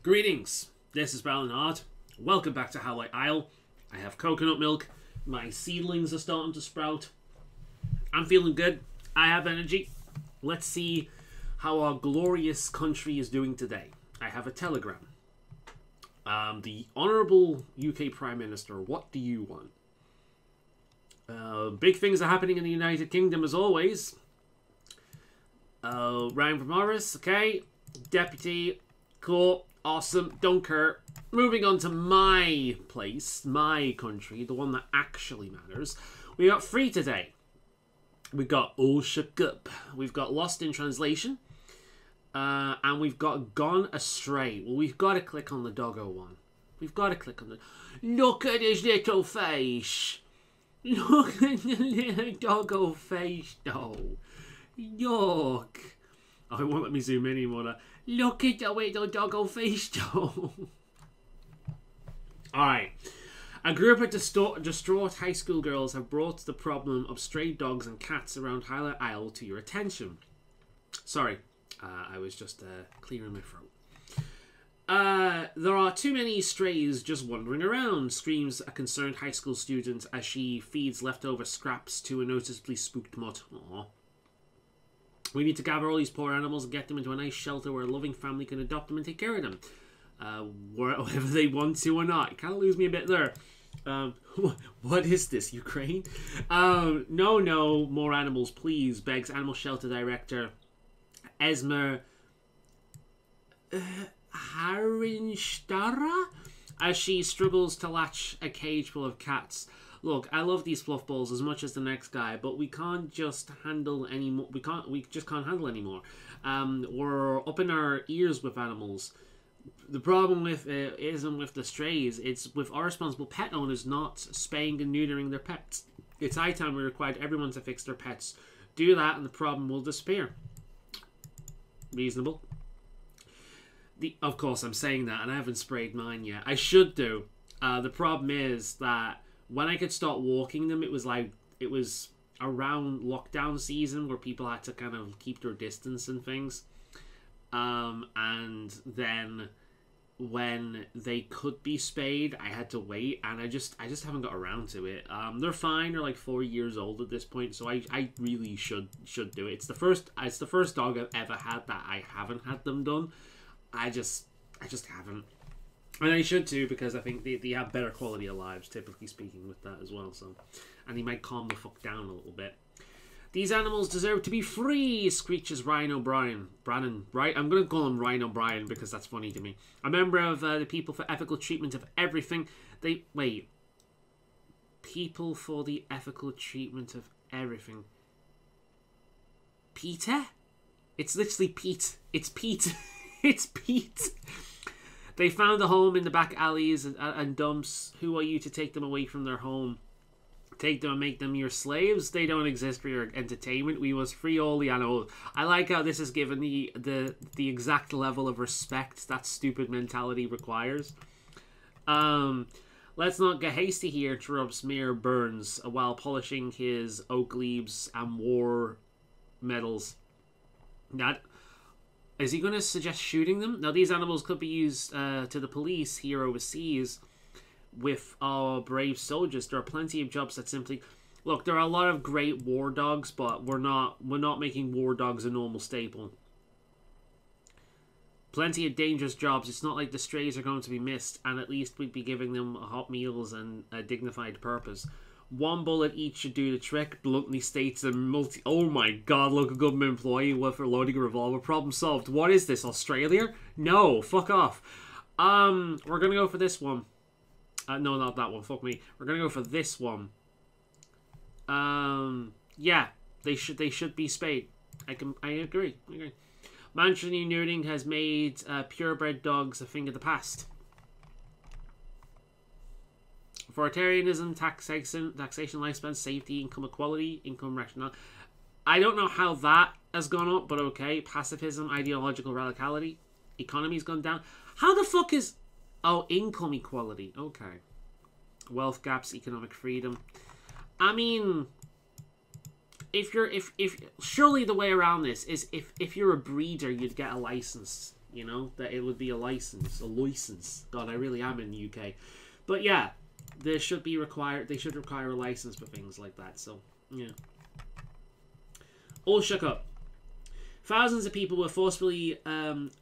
Greetings, this is Balinard. Welcome back to Howlite Isle. I have coconut milk. My seedlings are starting to sprout. I'm feeling good. I have energy. Let's see how our glorious country is doing today. I have a telegram. The Honourable UK Prime Minister, what do you want? Big things are happening in the United Kingdom as always. Ryan from Morris, okay. Deputy, cool, awesome, don't care. Moving on to my place, my country, the one that actually matters. We got 3 today. We got All Shook Up. We've got Lost in Translation. And we've got Gone Astray. Well, we've got to click on the doggo one. We've got to click on the... Look at his little face. Look at the little doggo face, though. Yuck. Oh, it won't let me zoom in anymore. Look at the little doggo face, though. Alright. A group of distraught high school girls have brought the problem of stray dogs and cats around Howlite Isle to your attention. Sorry. I was just clearing my throat. There are too many strays just wandering around, screams a concerned high school student as she feeds leftover scraps to a noticeably spooked mutt. Aww. We need to gather all these poor animals and get them into a nice shelter where a loving family can adopt them and take care of them. Whether they want to or not. You kind of lose me a bit there. What is this, Ukraine? No, more animals, please, begs Animal Shelter Director Esmer Harinstara as she struggles to latch a cage full of cats. Look, I love these fluff balls as much as the next guy, but we can't just handle anymore. We just can't handle anymore. We're up in our ears with animals. The problem with isn't with the strays. It's with our responsible pet owners not spaying and neutering their pets. It's high time we required everyone to fix their pets. Do that, and the problem will disappear. Reasonable. Of course, I'm saying that, and I haven't sprayed mine yet. I should do. The problem is that when I could start walking them, it was around lockdown season where people had to kind of keep their distance and things. And then when they could be spayed, I had to wait, and I just haven't got around to it. They're fine. They're like 4 years old at this point, so I really should do it. It's the first dog I've ever had that I haven't had them done. I just haven't. And I should too, because I think they have better quality of lives, typically speaking, with that as well. So, and he might calm the fuck down a little bit. These animals deserve to be free, screeches Ryan O'Brien. Brannon, right? I'm going to call him Ryan O'Brien because that's funny to me. A member of the People for Ethical Treatment of Everything. People for the Ethical Treatment of Everything. Peter? It's literally Pete. It's Pete. It's Pete. They found a home in the back alleys and dumps. Who are you to take them away from their home? Take them and make them your slaves? They don't exist for your entertainment. We must free all the animals. I like how this is given the exact level of respect that stupid mentality requires. Let's not get hasty here, interrupts Mayor Burns while polishing his oak leaves and war medals. Is he going to suggest shooting them? Now, these animals could be used to the police here overseas with our brave soldiers. There are plenty of jobs that simply... Look, there are a lot of great war dogs, but we're not making war dogs a normal staple. Plenty of dangerous jobs. It's not like the strays are going to be missed, and at least we'd be giving them hot meals and a dignified purpose. 1 bullet each should do the trick, bluntly states a Oh my god, local government employee with a loading a revolver. Problem solved. What is this, Australia? No, fuck off. We're gonna go for this one. No, not that one. Fuck me. We're gonna go for this one. Yeah, they should be spayed. I agree. Manchester Neutering has made purebred dogs a thing of the past. Authoritarianism, taxation, lifespan, safety, income equality, income rationality. I don't know how that has gone up, but okay. Pacifism, ideological radicality, economy's gone down. How the fuck is... Oh, income equality. Okay. Wealth gaps, economic freedom. I mean, if surely the way around this is if you're a breeder, you'd get a license. you know, that it would be a license. God, I really am in the UK. But yeah, they should require a license for things like that. So, yeah. All shook up. Thousands of people were forcibly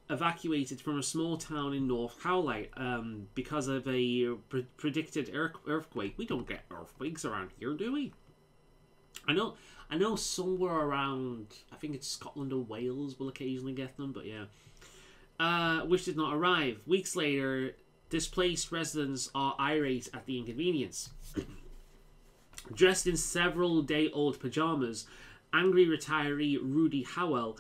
evacuated from a small town in North Howlite because of a predicted earthquake. We don't get earthquakes around here, do we? I know somewhere around, I think it's Scotland or Wales will occasionally get them, but yeah. Which did not arrive. Weeks later, displaced residents are irate at the inconvenience. Dressed in several-day-old pajamas, angry retiree Rudy Howell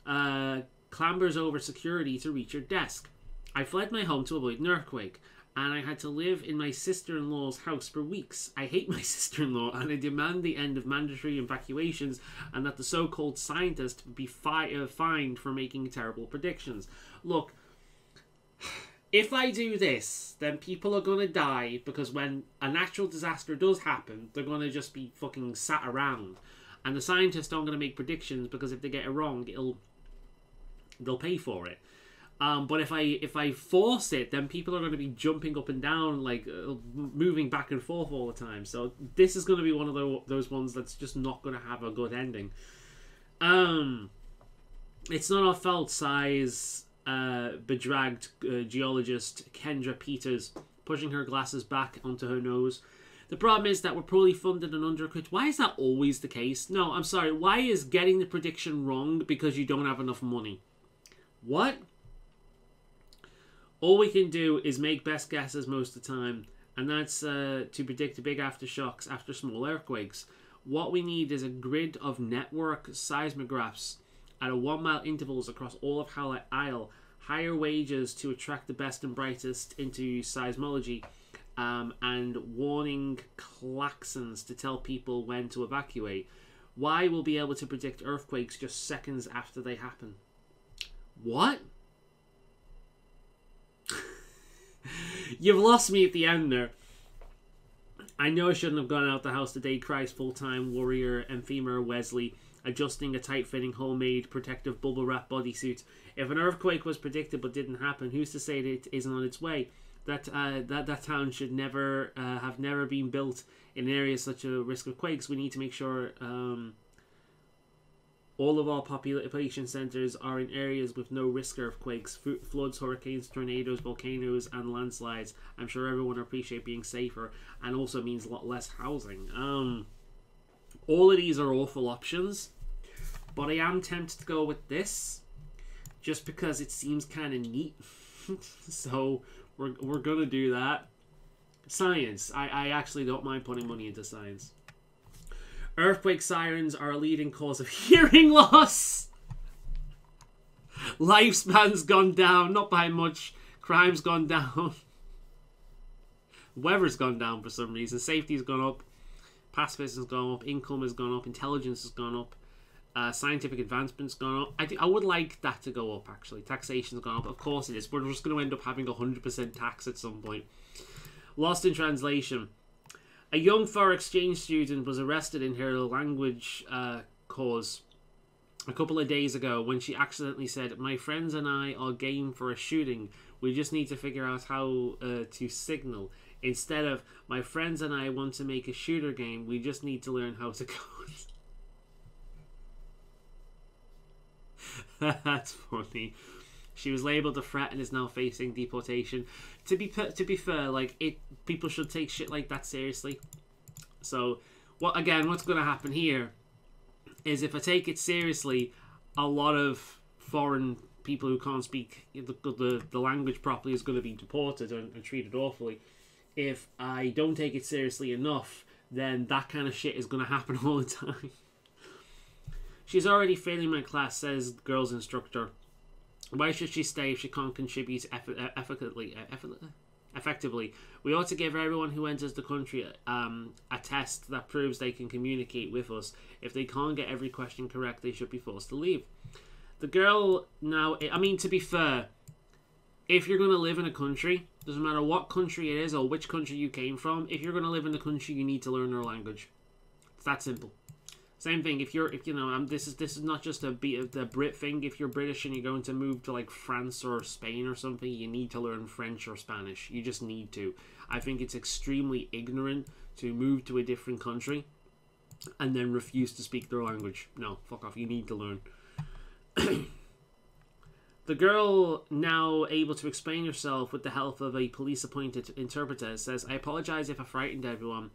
clambers over security to reach her desk. I fled my home to avoid an earthquake, and I had to live in my sister-in-law's house for weeks. I hate my sister-in-law, and I demand the end of mandatory evacuations and that the so-called scientist be fined for making terrible predictions. Look, if I do this, then people are going to die, because when a natural disaster does happen, they're going to just be fucking sat around. And the scientists aren't going to make predictions, because if they get it wrong, they'll pay for it. But if I force it, then people are going to be jumping up and down, like moving back and forth all the time. So this is going to be one of those ones that's just not going to have a good ending. It's not our fault, sighs bedraggled geologist Kendra Peters, pushing her glasses back onto her nose. The problem is that we're poorly funded and underequipped. Why is that always the case? No, I'm sorry. Why is getting the prediction wrong because you don't have enough money? What? All we can do is make best guesses most of the time, and that's to predict big aftershocks after small earthquakes. What we need is a grid of network seismographs at a 1 mile intervals across all of Howlite Isle, higher wages to attract the best and brightest into seismology, and warning klaxons to tell people when to evacuate. Why we'll be able to predict earthquakes just seconds after they happen. What? You've lost me at the end there. I know I shouldn't have gone out the house today, cries full-time warrior Emphema Wesley, adjusting a tight-fitting homemade protective bubble wrap bodysuit. If an earthquake was predicted but didn't happen, who's to say that it isn't on its way? That town should never have been built in areas such a risk of quakes. We need to make sure all of our population centers are in areas with no risk of earthquakes, floods, hurricanes, tornadoes, volcanoes, and landslides. I'm sure everyone will appreciate being safer, and also means a lot less housing. All of these are awful options, but I am tempted to go with this, just because it seems kind of neat. So we're gonna do that. Science. I actually don't mind putting money into science. Earthquake sirens are a leading cause of hearing loss. Lifespan's gone down, not by much. Crime's gone down. Weather's gone down for some reason. Safety's gone up. Pacifism has gone up. Income has gone up. Intelligence has gone up. Scientific advancement's gone up. I would like that to go up, actually. Taxation's gone up. Of course it is. We're just going to end up having 100% tax at some point. Lost in translation. A young foreign exchange student was arrested in her language course a couple of days ago when she accidentally said, "My friends and I are game for a shooting. We just need to figure out how to signal." Instead of, "My friends and I want to make a shooter game. We just need to learn how to code." That's funny. She was labelled a threat and is now facing deportation. To be fair, like people should take shit like that seriously. So, what's going to happen here is if I take it seriously, a lot of foreign people who can't speak the language properly is going to be deported and treated awfully. If I don't take it seriously enough, then that kind of shit is going to happen all the time. She's already failing my class, says the girls' instructor. Why should she stay if she can't contribute effectively? We ought to give everyone who enters the country a test that proves they can communicate with us. If they can't get every question correct, they should be forced to leave. The girl now, I mean, to be fair, if you're going to live in a country, doesn't matter what country it is or which country you came from, if you're going to live in the country, you need to learn their language. It's that simple. Same thing. If you know, this is not just the Brit thing. If you're British and you're going to move to like France or Spain or something, you need to learn French or Spanish. You just need to. I think it's extremely ignorant to move to a different country and then refuse to speak their language. No, fuck off. You need to learn. The girl, now able to explain herself with the help of a police-appointed interpreter, says, "I apologize if I frightened everyone,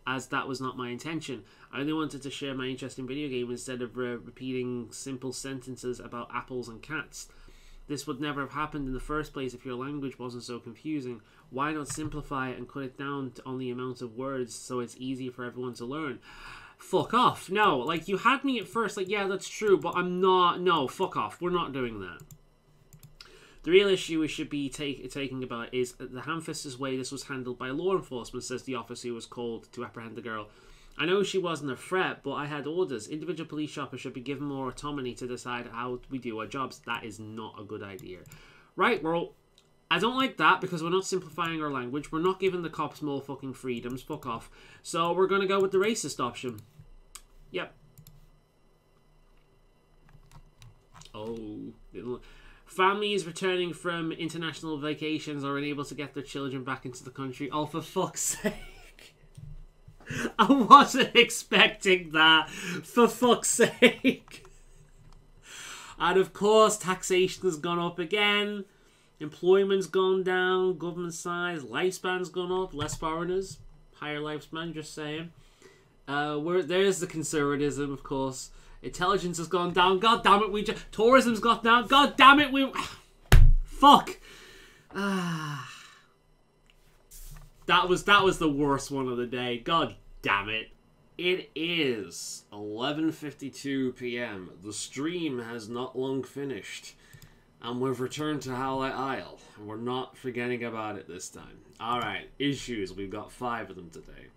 as that was not my intention. I only wanted to share my interest in video game instead of repeating simple sentences about apples and cats. This would never have happened in the first place if your language wasn't so confusing. Why not simplify it and cut it down to only amount of words so it's easy for everyone to learn?" Fuck off. No, like, you had me at first, like, yeah, that's true, but I'm not. No, fuck off. We're not doing that. The real issue we should be taking about is the ham-fisted way this was handled by law enforcement, says the officer who was called to apprehend the girl. I know she wasn't a threat, but I had orders. Individual police shoppers should be given more autonomy to decide how we do our jobs. That is not a good idea. Right, well, I don't like that because we're not simplifying our language. We're not giving the cops more fucking freedoms. Fuck off. So we're going to go with the racist option. Yep. Oh, families returning from international vacations are unable to get their children back into the country. Oh, for fuck's sake. I wasn't expecting that. For fuck's sake. And of course, taxation has gone up again. Employment's gone down. Government size. Lifespan's gone up. Less foreigners. Higher lifespan, just saying. There's the conservatism, of course. Intelligence has gone down. God damn it, tourism's gone down. God damn it, fuck. That was the worst one of the day. God damn it. It is 11:52 p.m. The stream has not long finished. And we've returned to Howlite Isle. And we're not forgetting about it this time. Alright, issues. We've got 5 of them today.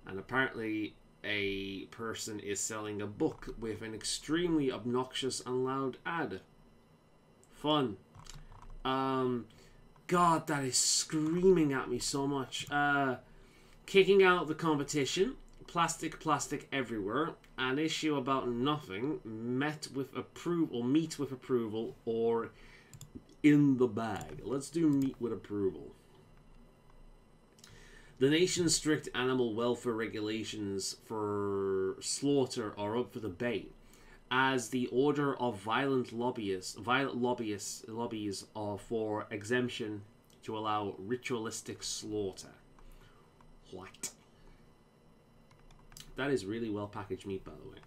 And apparently a person is selling a book with an extremely obnoxious and loud ad. Fun. God, that is screaming at me so much. Kicking out the competition. Plastic everywhere. An issue about nothing. Meet with approval, or in the bag. Let's do meet with approval. The nation's strict animal welfare regulations for slaughter are up for debate, as the order of violent lobbies are for exemption to allow ritualistic slaughter. What? That is really well packaged meat, by the way.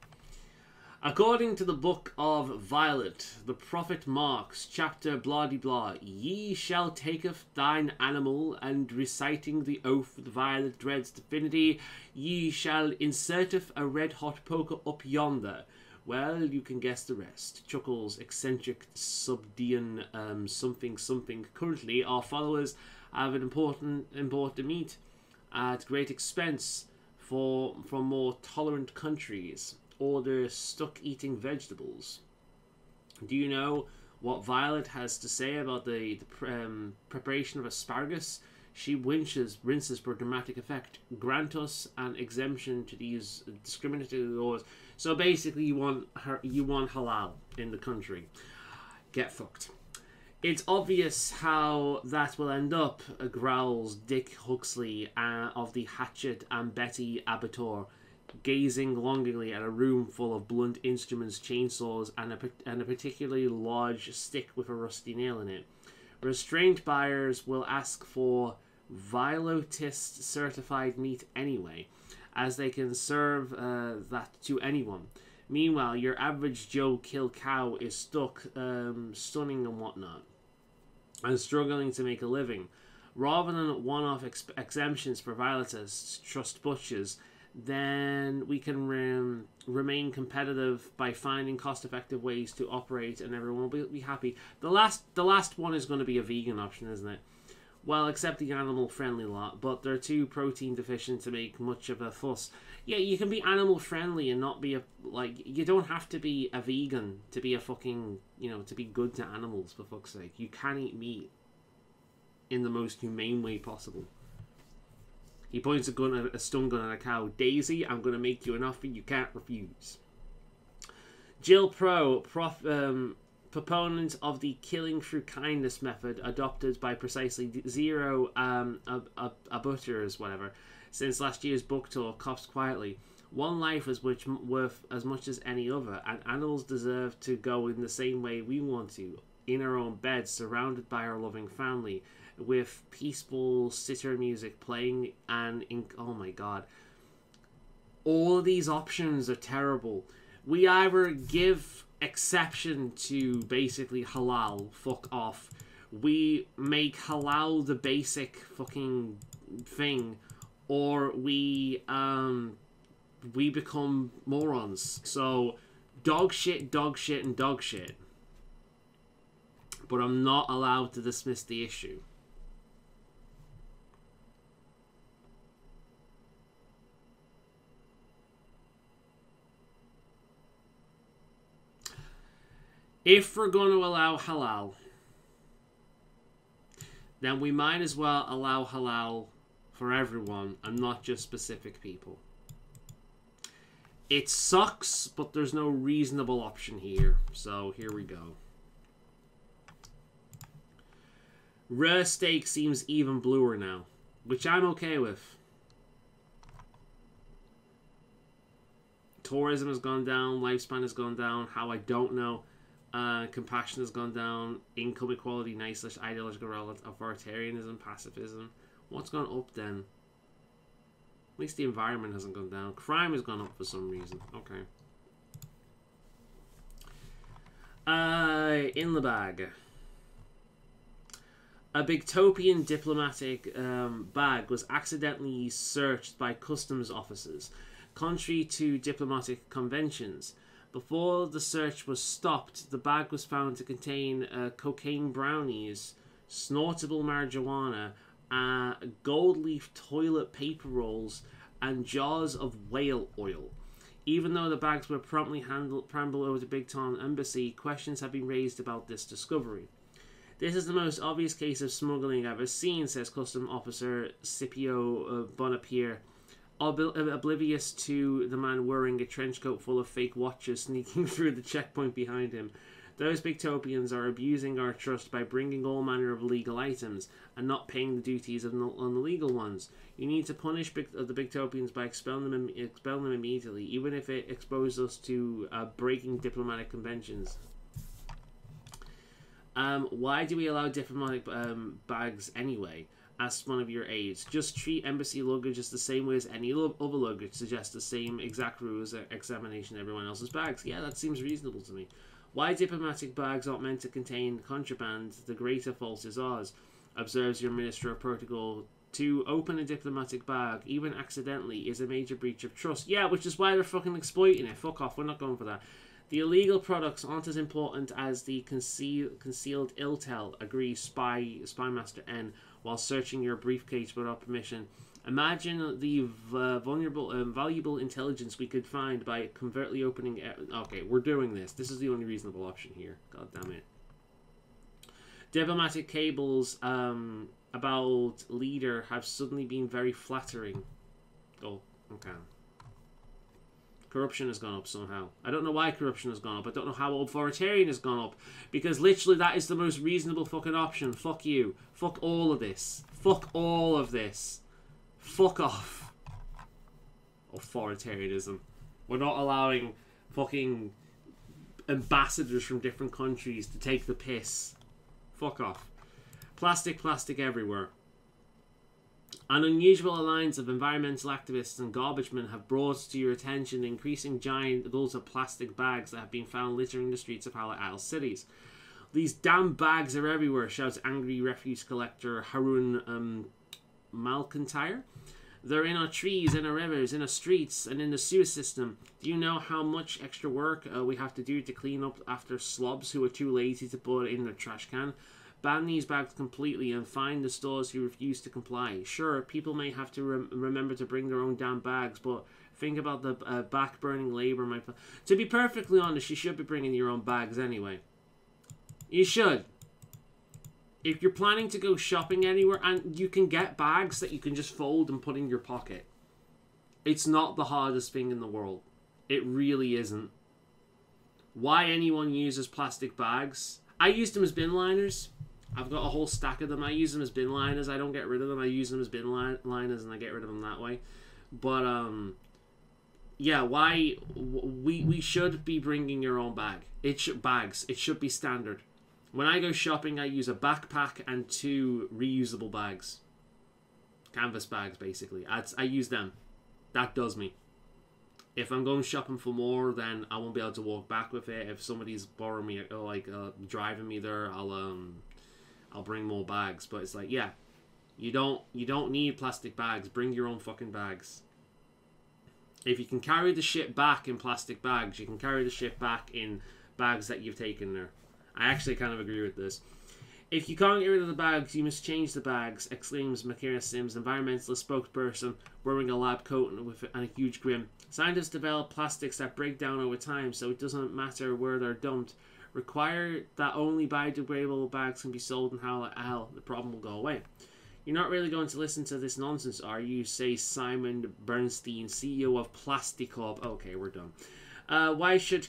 According to the Book of Violet, the prophet marks, chapter blah-de-blah, ye shall taketh thine animal, and reciting the oath with violet dread's divinity, ye shall inserteth a red-hot poker up yonder. Well, you can guess the rest. Chuckles, eccentric, subdean, something. Currently, our followers have an important meat at great expense from more tolerant countries. Order stuck eating vegetables. Do you know what Violet has to say about the preparation of asparagus? She rinses for dramatic effect. Grant us an exemption to these discriminatory laws. So basically, you want halal in the country. Get fucked. It's obvious how that will end up, growls Dick Huxley of the Hatchet and Betty Abattoir, gazing longingly at a room full of blunt instruments, chainsaws, and a particularly large stick with a rusty nail in it. Restrained buyers will ask for Vilotist certified meat anyway, as they can serve that to anyone. Meanwhile, your average Joe kill cow is stuck, stunning and whatnot, and struggling to make a living. Rather than one-off exemptions for violetists, trust butchers, then we can remain competitive by finding cost-effective ways to operate, and everyone will be happy. The last one is going to be a vegan option, isn't it? Well, except the animal-friendly lot, but they're too protein-deficient to make much of a fuss. Yeah, you can be animal-friendly and not be you don't have to be a vegan to be a fucking, to be good to animals, for fuck's sake. You can eat meat in the most humane way possible. He points a stun gun at a cow. Daisy, I'm going to make you an offer you can't refuse. Jill Pro, proponent of the killing through kindness method adopted by precisely zero abutters, whatever, since last year's book tour, coughs quietly. One life is worth as much as any other, and animals deserve to go in the same way we want to, in our own beds, surrounded by our loving family, with peaceful sitar music playing, and oh my god. All of these options are terrible. We either give exception to basically halal, fuck off. We make halal the basic fucking thing, or we become morons. So, dog shit, and dog shit. But I'm not allowed to dismiss the issue. If we're going to allow halal, then we might as well allow halal for everyone and not just specific people. It sucks, but there's no reasonable option here. So here we go. Rare steak seems even bluer now, which I'm okay with. Tourism has gone down, lifespan has gone down, how I don't know. Compassion has gone down, income equality, nice ideological authoritarianism, pacifism. What's gone up then? At least the environment hasn't gone down. Crime has gone up for some reason. Okay. In the bag. A Bigtopian diplomatic bag was accidentally searched by customs officers, contrary to diplomatic conventions. Before the search was stopped, the bag was found to contain cocaine brownies, snortable marijuana, gold leaf toilet paper rolls, and jars of whale oil. Even though the bags were promptly handled over to Big Tom Embassy, questions have been raised about this discovery. This is the most obvious case of smuggling I've ever seen, says Custom Officer Scipio Bonapierre, oblivious to the man wearing a trench coat full of fake watches sneaking through the checkpoint behind him. Those Bigtopians are abusing our trust by bringing all manner of legal items and not paying the duties on the legal ones. You need to punish the Bigtopians by expelling them immediately, even if it exposes us to breaking diplomatic conventions. Why do we allow diplomatic bags anyway? Asked one of your aides. Just treat embassy luggage as the same way as any other luggage. Suggest the same exact rules examination everyone else's bags. Yeah, that seems reasonable to me. Why diplomatic bags aren't meant to contain contraband, the greater fault is ours, observes your Minister of Protocol. To open a diplomatic bag, even accidentally, is a major breach of trust. Yeah, which is why they're fucking exploiting it. Fuck off, we're not going for that. The illegal products aren't as important as the concealed intel, agrees Spymaster N, while searching your briefcase without permission. Imagine the valuable intelligence we could find by covertly opening... Okay, we're doing this. This is the only reasonable option here. God damn it. Diplomatic cables about leader have suddenly been very flattering. Oh, okay. Corruption has gone up somehow. I don't know why corruption has gone up. I don't know how authoritarian has gone up. Because literally that is the most reasonable fucking option. Fuck you. Fuck all of this. Fuck all of this. Fuck off. Authoritarianism. We're not allowing fucking ambassadors from different countries to take the piss. Fuck off. Plastic everywhere. An unusual alliance of environmental activists and garbage men have brought to your attention the increasing giant adults of plastic bags that have been found littering the streets of Howlite Isle cities. These damn bags are everywhere, shouts angry refuse collector Harun Malkantire. They're in our trees, in our rivers, in our streets, and in the sewer system. Do you know how much extra work we have to do to clean up after slobs who are too lazy to put it in their trash can? Ban these bags completely and fine the stores who refuse to comply. Sure, people may have to remember to bring their own damn bags, but think about the back-burning labour. To be perfectly honest, you should be bringing your own bags anyway. You should. If you're planning to go shopping anywhere, and you can get bags that you can just fold and put in your pocket. It's not the hardest thing in the world. It really isn't. Why anyone uses plastic bags? I use them as bin liners. I've got a whole stack of them. I use them as bin liners. I don't get rid of them. I use them as bin liners and I get rid of them that way. But, yeah, why... We should be bringing your own bag. It should be standard. When I go shopping, I use a backpack and 2 reusable bags. Canvas bags, basically. I use them. That does me. If I'm going shopping for more, then I won't be able to walk back with it. If somebody's borrowing me, or like driving me there, I'll bring more bags. But it's like, yeah, you don't need plastic bags. Bring your own fucking bags. If you can carry the shit back in plastic bags, you can carry the shit back in bags that you've taken there. I actually kind of agree with this. If you can't get rid of the bags, you must change the bags, exclaims Makira Sims, environmentalist spokesperson, wearing a lab coat and a huge grin. Scientists develop plastics that break down over time, so it doesn't matter where they're dumped. Require that only biodegradable bags can be sold in Howlite Isle. The problem will go away. You're not really going to listen to this nonsense, are you? Says Simon Bernstein, CEO of Plastic Corp. Okay, we're done. Why should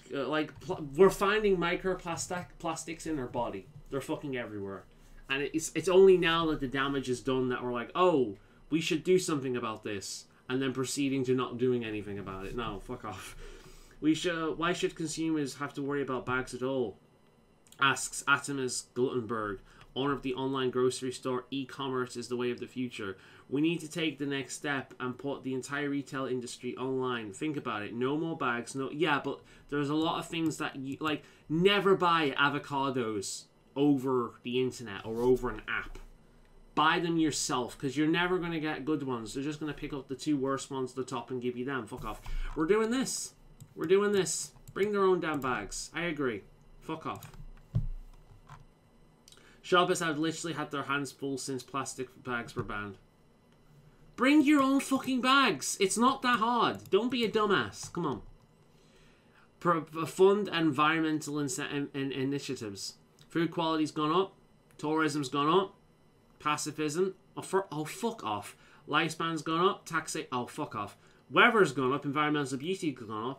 we're finding microplastics in our body. They're fucking everywhere. And it's only now that the damage is done that we're like, oh, we should do something about this. And then proceeding to not doing anything about it. No, fuck off. Why should consumers have to worry about bags at all? Asks Atomas Glutenberg, owner of the online grocery store. E-commerce is the way of the future. We need to take the next step and put the entire retail industry online. Think about it. No more bags. No, yeah, but there's a lot of things that you like. Never buy avocados over the internet or over an app. Buy them yourself, because you're never going to get good ones. They're just going to pick up the 2 worst ones at the top and give you them. Fuck off. We're doing this. We're doing this. Bring their own damn bags. I agree. Fuck off. Shoppers have literally had their hands full since plastic bags were banned. Bring your own fucking bags. It's not that hard. Don't be a dumbass. Come on. Fund environmental initiatives. Food quality's gone up. Tourism's gone up. Pacifism. Oh, fuck off. Lifespan's gone up. Oh, fuck off. Weather's gone up. Environmental beauty's gone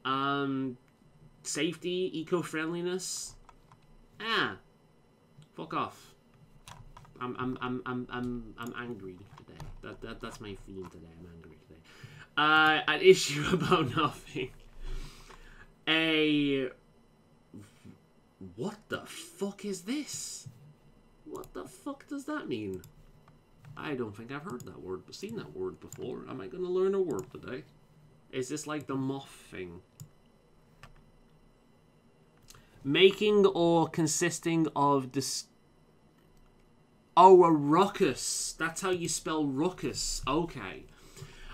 up. Safety. Eco-friendliness. Fuck off. I'm angry today. That's my theme today. I'm angry today. An issue about nothing. What the fuck is this? What the fuck does that mean? I don't think I've heard that word, seen that word before. Am I going to learn a word today? Is this like the moth thing? Making or consisting of this. Oh, a ruckus. That's how you spell ruckus. Okay.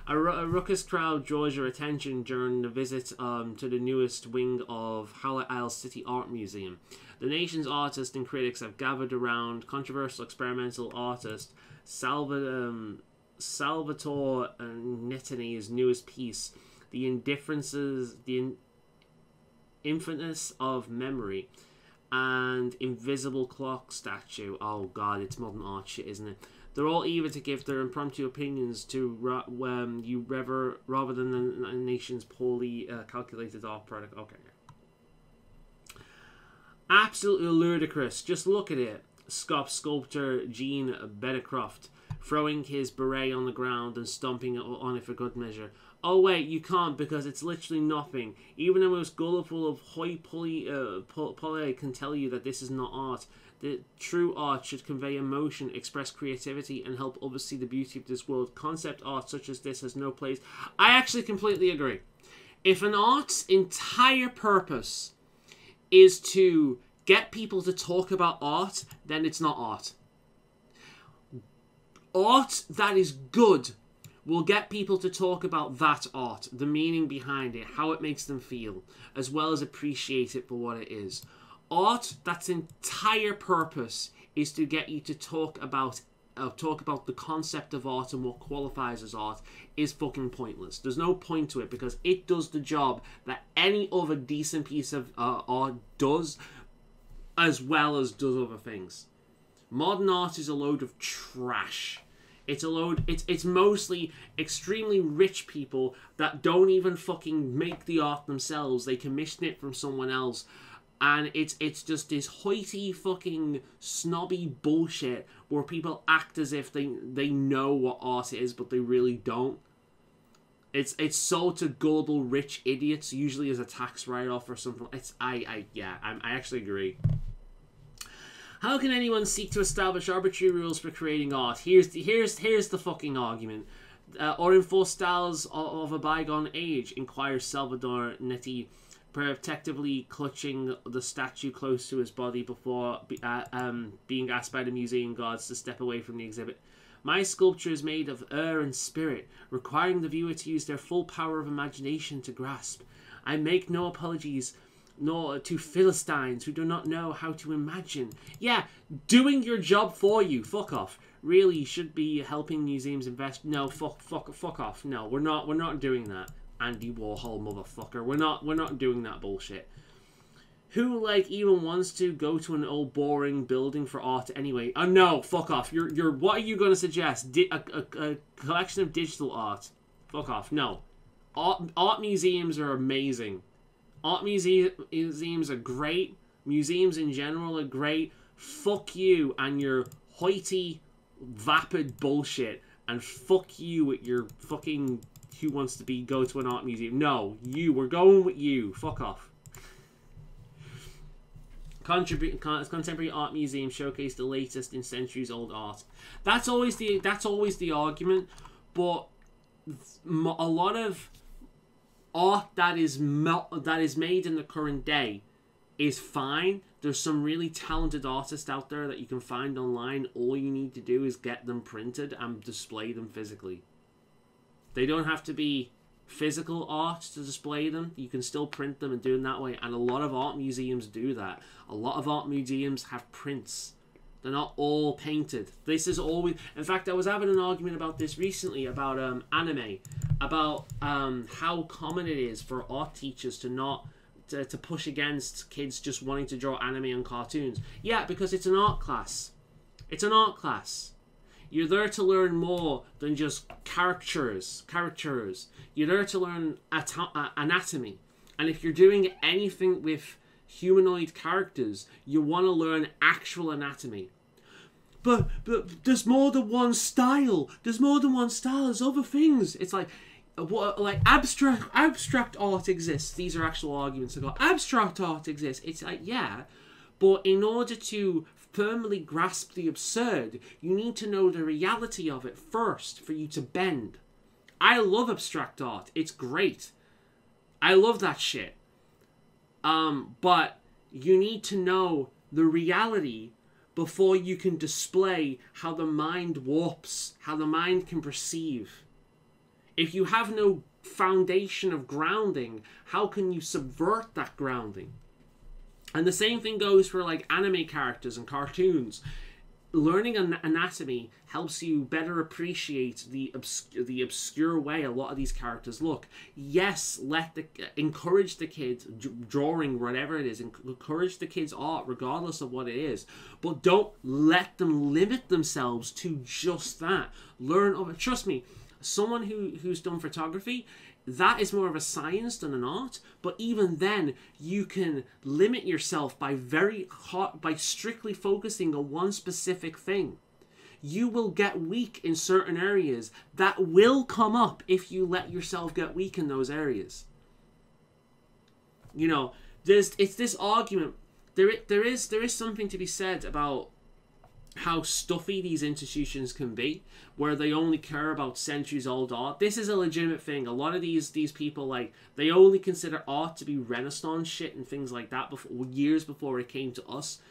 A ruckus crowd draws your attention during the visit to the newest wing of Howlite Isle City Art Museum. The nation's artists and critics have gathered around controversial experimental artist Salvatore Nettini's newest piece, The Infiniteness of Memory, and Invisible Clock Statue. Oh god, it's modern art shit, isn't it? They're all eager to give their impromptu opinions to rather than the nation's poorly calculated art product. Okay. Absolutely ludicrous. Just look at it. Scoffed sculptor Gene Bettecroft, throwing his beret on the ground and stomping on it for good measure. Oh wait, you can't, because it's literally nothing. Even the most gullible of hoi polloi can tell you that this is not art. The true art should convey emotion, express creativity, and help others see the beauty of this world. Concept art such as this has no place. I actually completely agree. If an art's entire purpose is to get people to talk about art, then it's not art. Art that is good will get people to talk about that art, the meaning behind it, how it makes them feel, as well as appreciate it for what it is. Art that's entire purpose is to get you to talk about the concept of art and what qualifies as art is fucking pointless. There's no point to it, because it does the job that any other decent piece of art does, as well as does other things. Modern art is a load of trash. It's a load. It's mostly extremely rich people that don't even fucking make the art themselves. They commission it from someone else, and it's just this hoity fucking snobby bullshit where people act as if they know what art is, but they really don't. It's sold to gullible rich idiots, usually as a tax write-off or something. I actually agree. How can anyone seek to establish arbitrary rules for creating art? Here's the fucking argument. Or enforce styles of a bygone age, inquires Salvador Netti, protectively clutching the statue close to his body before being asked by the museum guards to step away from the exhibit. My sculpture is made of air and spirit, requiring the viewer to use their full power of imagination to grasp. I make no apologies nor to Philistines who do not know how to imagine. Yeah, doing your job for you. Fuck off. Really, you should be helping museums invest. No, fuck off. No, we're not doing that. Andy Warhol, motherfucker. We're not doing that bullshit. Who, like, even wants to go to an old boring building for art anyway? Oh, no, fuck off. You're what are you going to suggest? A collection of digital art. Fuck off. No. Art museums are amazing. Art museums are great. Museums in general are great. Fuck you and your hoity, vapid bullshit. And fuck you with your fucking who wants to go to an art museum. No, we're going with you. Fuck off. Contemporary art museums showcase the latest in centuries-old art. That's always the argument, but a lot of art that is made in the current day is fine. There's some really talented artists out there that you can find online. All you need to do is get them printed and display them physically. They don't have to be physical art to display them. You can still print them and do them that way, and a lot of art museums do that. A lot of art museums have prints. They're not all painted. This is always... In fact, I was having an argument about this recently, about anime, about how common it is for art teachers to push against kids just wanting to draw anime and cartoons. Yeah, because it's an art class. It's an art class. You're there to learn more than just characters. You're there to learn anatomy. And if you're doing anything with humanoid characters, you want to learn actual anatomy. But there's more than one style. There's more than one style. There's other things. It's like abstract art exists. These are actual arguments. I go, abstract art exists. It's like, yeah, but in order to firmly grasp the absurd, you need to know the reality of it first for you to bend. I love abstract art. It's great. I love that shit. But you need to know the reality before you can display how the mind warps, how the mind can perceive. If you have no foundation of grounding, how can you subvert that grounding? And the same thing goes for like anime characters and cartoons. Learning anatomy helps you better appreciate the obscure way a lot of these characters look. Yes, encourage the kids drawing whatever it is. Encourage the kids' art regardless of what it is. But don't let them limit themselves to just that. Learn of it. Trust me, someone who's done photography, that is more of a science than an art, but even then you can limit yourself by strictly focusing on one specific thing. You will get weak in certain areas. That will come up if you let yourself get weak in those areas. You know, it's this argument. There is something to be said about how stuffy these institutions can be, where they only care about centuries-old art. This is a legitimate thing. A lot of these people, like, they only consider art to be Renaissance shit and things like that years before it came to us.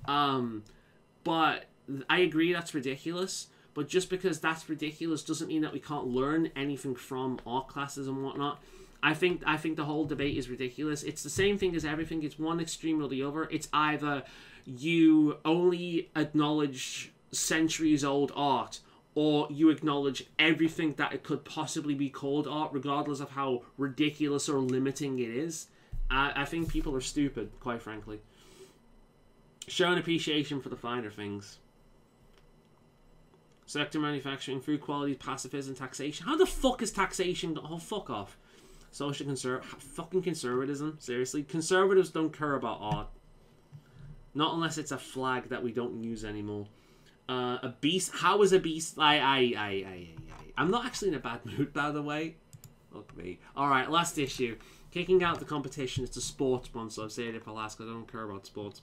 But I agree that's ridiculous. But just because that's ridiculous doesn't mean that we can't learn anything from art classes and whatnot. I think the whole debate is ridiculous. It's the same thing as everything. It's one extreme or the other. It's either you only acknowledge centuries-old art, or you acknowledge everything that it could possibly be called art, regardless of how ridiculous or limiting it is. I think people are stupid, quite frankly. Show an appreciation for the finer things. Sector manufacturing, food quality, pacifism, taxation. How the fuck is taxation? Oh, fuck off. Social fucking conservatism. Seriously, conservatives don't care about art. Not unless it's a flag that we don't use anymore. A beast. How is a beast? I'm not actually in a bad mood, by the way. Fuck me. All right, last issue. Kicking out the competition. It's a sports one, so I've said it for last because I don't care about sports.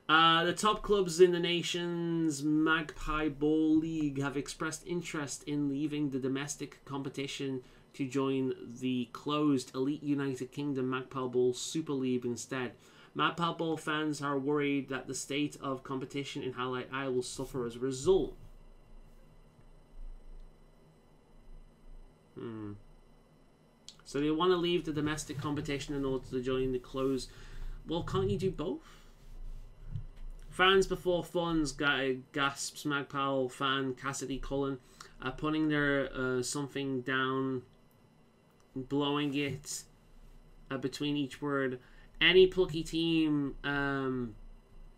The top clubs in the nation's Magpie Bowl League have expressed interest in leaving the domestic competition to join the closed Elite United Kingdom Magpie Bowl Super League instead. Magpie Bowl fans are worried that the state of competition in Howlite Isle will suffer as a result. So they want to leave the domestic competition in order to join the closed. Well, can't you do both? Fans before funds, gasps Magpie fan Cassidy Cullen, putting their something down, blowing it between each word. Any plucky team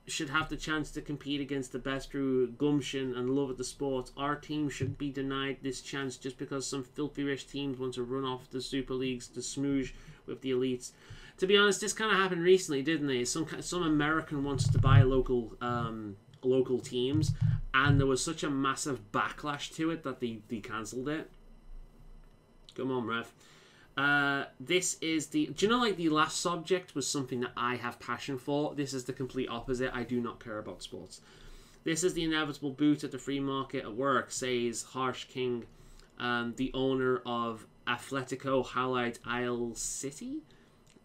should have the chance to compete against the best through gumption and love of the sport. Our team should be denied this chance just because some filthy rich teams want to run off the Super Leagues to smooge with the elites. To be honest, this kind of happened recently, didn't it? Some American wanted to buy local teams, and there was such a massive backlash to it that they cancelled it. Come on, ref. This is the... Do you know, like, the last subject was something that I have passion for? This is the complete opposite. I do not care about sports. This is the inevitable boot at the free market at work, says Harsh King, the owner of Atletico Howlite Isle City,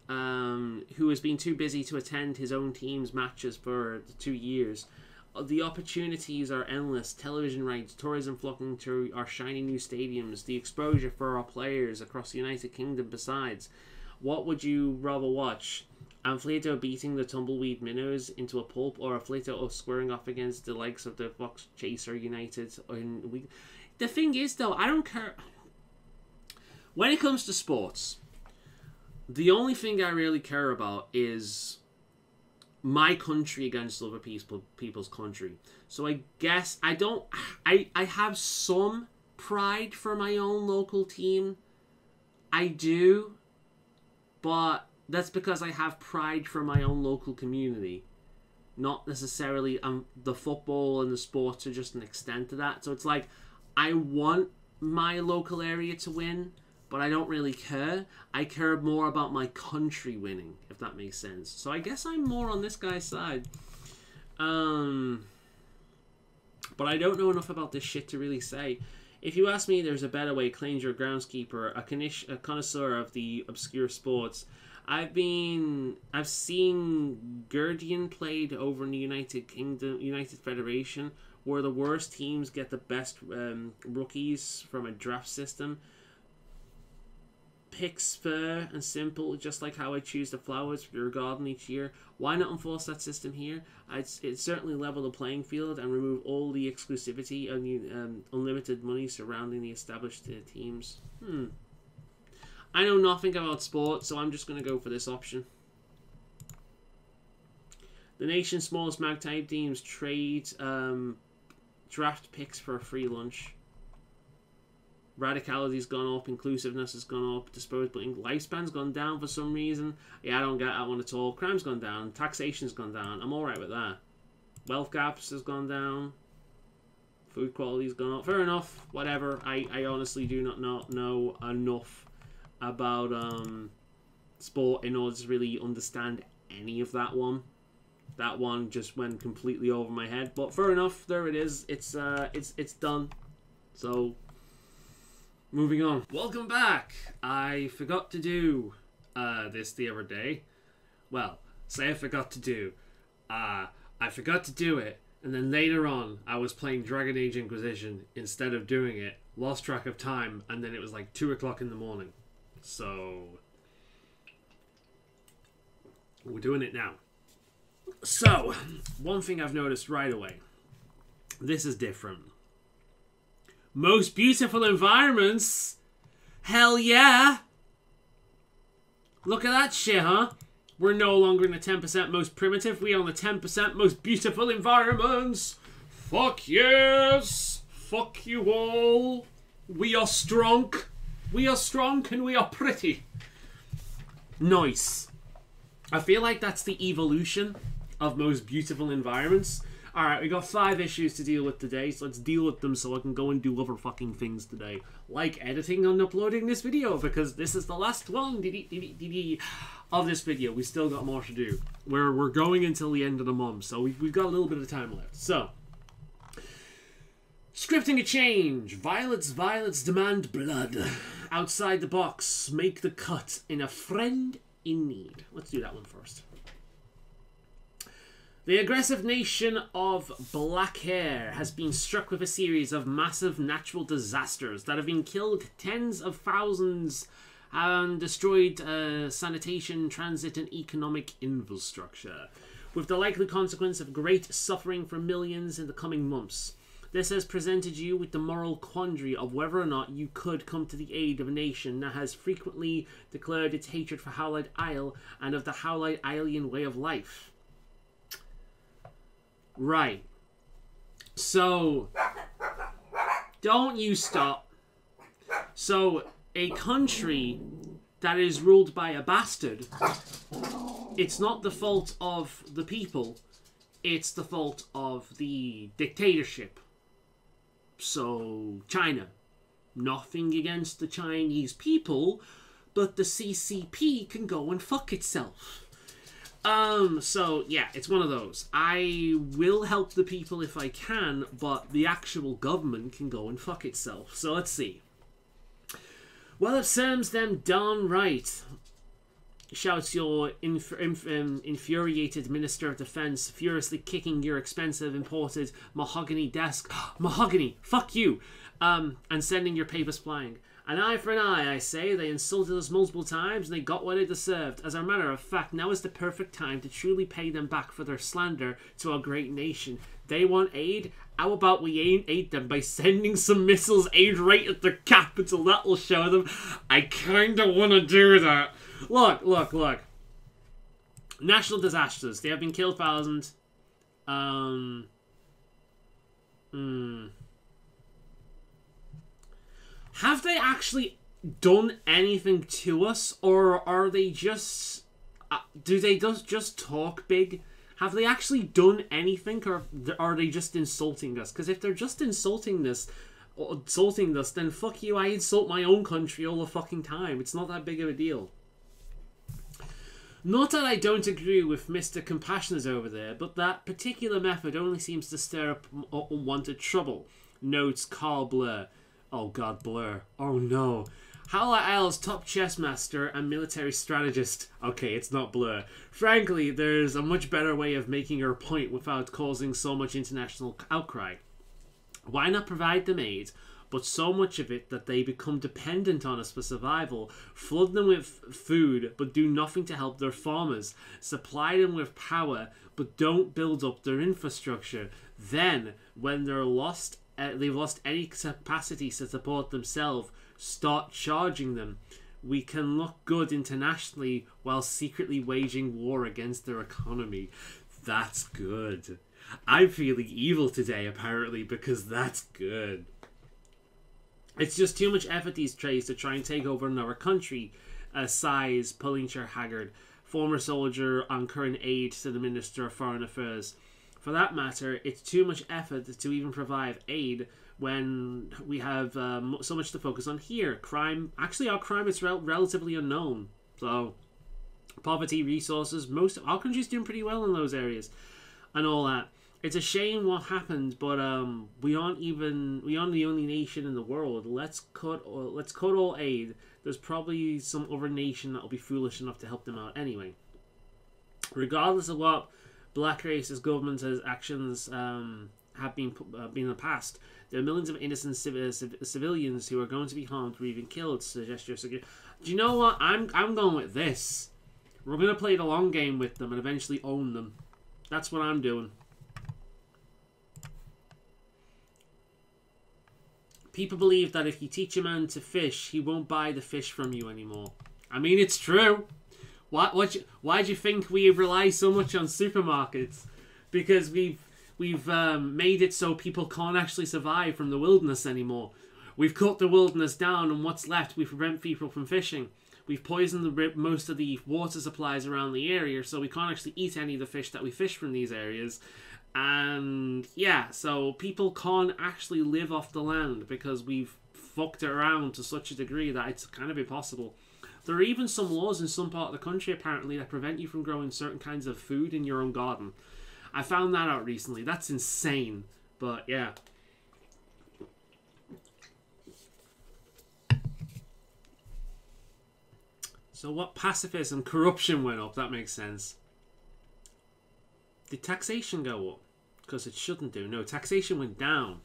who has been too busy to attend his own team's matches for 2 years. The opportunities are endless. Television rights, tourism flocking to our shiny new stadiums, the exposure for our players across the United Kingdom besides. What would you rather watch? Atletico beating the Tumbleweed Minnows into a pulp, or Atletico squaring off against the likes of the Fox Chaser United? The thing is, though, I don't care. When it comes to sports, the only thing I really care about is my country against other people's country. So I guess I have some pride for my own local team. I do. But that's because I have pride for my own local community. Not necessarily the football and the sports are just an extent to that. So it's like, I want my local area to win, but I don't really care. I care more about my country winning, if that makes sense. So I guess I'm more on this guy's side. But I don't know enough about this shit to really say. If you ask me, there's a better way. Claims your groundskeeper, a connoisseur of the obscure sports. I've seen Guardian played over in the United Kingdom, United Federation, where the worst teams get the best rookies from a draft system. Picks fair and simple, just like how I choose the flowers for your garden each year. Why not enforce that system here? It certainly level the playing field and remove all the exclusivity and unlimited money surrounding the established teams. I know nothing about sports, so I'm just going to go for this option. The nation's smallest mag-type teams trade draft picks for a free lunch. Radicality's gone up, inclusiveness has gone up, disposable ink lifespan's gone down for some reason. Yeah, I don't get that one at all. Crime's gone down, taxation's gone down. I'm alright with that. Wealth gaps has gone down. Food quality's gone up. Fair enough, whatever. I honestly do not know enough about sport in order to really understand any of that one. That one just went completely over my head. But fair enough, there it is. It's done. So moving on. Welcome back. I forgot to do this the other day. Well, say I forgot to do. I forgot to do it, and then later on I was playing Dragon Age Inquisition instead of doing it. Lost track of time, and then it was like 2 o'clock in the morning. So we're doing it now. So, one thing I've noticed right away. This is different. Most beautiful environments? Hell yeah! Look at that shit, huh? We're no longer in the 10% most primitive. We are on the 10% most beautiful environments. Fuck yes! Fuck you all. We are strong. We are strong and we are pretty. Nice. I feel like that's the evolution of most beautiful environments. Alright, we got 5 issues to deal with today, so let's deal with them so I can go and do other fucking things today. Like editing and uploading this video, because this is the last one of this video. We still got more to do. We're going until the end of the month, so we've got a little bit of time left. So, scripting a change. Violets demand blood. Outside the box, make the cut in a friend in need. Let's do that one first. The aggressive nation of Black Hair has been struck with a series of massive natural disasters that have been killed tens of thousands and destroyed sanitation, transit and economic infrastructure, with the likely consequence of great suffering for millions in the coming months. This has presented you with the moral quandary of whether or not you could come to the aid of a nation that has frequently declared its hatred for Howlite Isle and of the Howlite Islean way of life. Right. So, don't you stop. So, a country that is ruled by a bastard, it's not the fault of the people, it's the fault of the dictatorship. So, China. Nothing against the Chinese people, but the CCP can go and fuck itself. So, yeah, it's one of those. I will help the people if I can, but the actual government can go and fuck itself. So, let's see. Well, it serves them darn right, shouts your infuriated Minister of Defense, furiously kicking your expensive imported mahogany desk. Mahogany! Fuck you! And sending your papers flying. An eye for an eye, I say. They insulted us multiple times and they got what they deserved. As a matter of fact, now is the perfect time to truly pay them back for their slander to our great nation. They want aid? How about we aid them by sending some missiles aimed right at their capital? That'll show them. I kinda wanna do that. Look. National disasters. They have been killed thousands. Have they actually done anything to us, or are they just... do they just talk big? Have they actually done anything, or are they just insulting us? Because if they're just insulting us, then fuck you, I insult my own country all the fucking time. It's not that big of a deal. Not that I don't agree with Mr. Compassionate over there, but that particular method only seems to stir up unwanted trouble, notes Carl Blur. Oh god, Blur. Oh no. Howlite Isle's top chess master and military strategist. Okay, it's not Blur. Frankly, there's a much better way of making your point without causing so much international outcry. Why not provide them aid, but so much of it that they become dependent on us for survival, flood them with food, but do nothing to help their farmers, supply them with power, but don't build up their infrastructure. Then, when they've lost any capacity to support themselves, start charging them. We can look good internationally while secretly waging war against their economy. That's good. I'm feeling evil today, apparently, because that's good. It's just too much effort these days to try and take over another country. Sighs Pullinger Haggard, former soldier on current aid to the Minister of Foreign Affairs. For that matter, it's too much effort to even provide aid when we have so much to focus on here. Crime, actually our crime is relatively unknown. So, poverty, resources, most of our country's doing pretty well in those areas. And all that. It's a shame what happened, but we aren't the only nation in the world. Let's cut all aid. There's probably some other nation that'll be foolish enough to help them out anyway. Regardless of what Black Race's government's actions have been in the past, there are millions of innocent civilians who are going to be harmed or even killed. Suggest your security. Do you know what? I'm going with this. We're gonna play the long game with them and eventually own them. That's what I'm doing. People believe that if you teach a man to fish, he won't buy the fish from you anymore. I mean, it's true. Why do you think we rely so much on supermarkets? Because we've We've made it so people can't actually survive from the wilderness anymore. We've cut the wilderness down, and what's left, we prevent people from fishing. We've poisoned most of the water supplies around the area, so we can't actually eat any of the fish that we fish from these areas. And yeah, so people can't actually live off the land because we've fucked it around to such a degree that it's kind of impossible. There are even some laws in some part of the country, apparently, that prevent you from growing certain kinds of food in your own garden. I found that out recently. That's insane. But yeah. So what pacifism? Corruption went up. That makes sense. Did taxation go up? Because it shouldn't do. No, taxation went down.